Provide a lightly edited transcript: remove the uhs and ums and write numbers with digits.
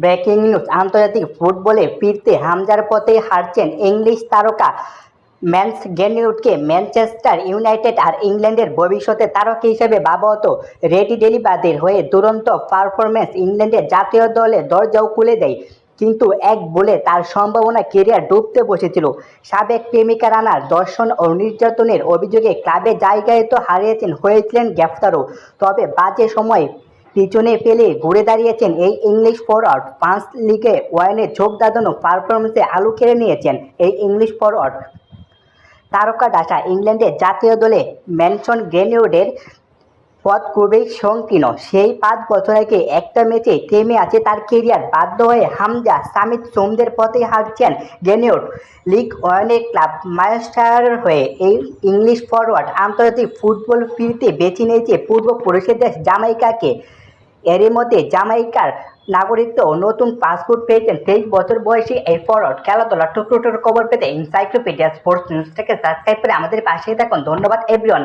Breaking news, আন্তর্জাতিক ফুটবলে ফিরতে হামজার পথেই হারছেন ইংলিশ তারকা ম্যানস গ্রিনউডকে। ম্যানচেস্টার ইউনাইটেড আর ইংল্যান্ডের ভবিষ্যতের তারকা হিসেবে ভাবা হতো। রেডি ডেলিভারির হয়ে দুরন্ত পারফরম্যান্স ইংল্যান্ডের জাতীয় দলে দরজাও খুলে দেয়, কিন্তু এক বলে তার সম্ভাবনা কেরিয়ার ডুবতে বসেছিল। সাবেক প্রেমিকা রানার ধর্ষণ ও নির্যাতনের অভিযোগে ক্লাবে জায়গায় তো হারিয়েছেন, হয়েছিলেন গ্রেফতারও। তবে বাজে সময় পিছনে ফেলে ঘুরে দাঁড়িয়েছেন এই ইংলিশ ফরওয়ার্ড। ফ্রান্স লিগে ওয়ানে চোখ ধাঁধানো পারফরমেন্সে আলো কেড়ে নিয়েছেন এই ইংলিশ ফরওয়ার্ড। তারকা ডাসা ইংল্যান্ডের জাতীয় দলে ম্যানসন গ্রিনউডের পথ খুবই সংকীর্ণ। সেই 5 বছর আগে একটা ম্যাচে থেমে আছে তার কেরিয়ার। বাধ্য হয়ে হামজা সামিত সোমদের পথে হাঁটছেন গ্রিনউড। লিগ ওয়ানের ক্লাব ম্যানচেস্টারের হয়ে এই ইংলিশ ফরওয়ার্ড আন্তর্জাতিক ফুটবল ফিরতে বেছে নিয়েছে পূর্বপুরুষের দেশ জামাইকাকে। এরই মধ্যে জামাইকার নাগরিকত্ব ও নতুন পাসপোর্ট পেয়েছেন 23 বছর বয়সী এই ফরওয়ার্ড। খেলাধুলার টুকরো খবর পেতে এনসাইক্লোপিডিয়া স্পোর্টস নিউজটাকে সাবস্ক্রাইব করে আমাদের পাশে থাকুন। ধন্যবাদ এভরিওয়ান।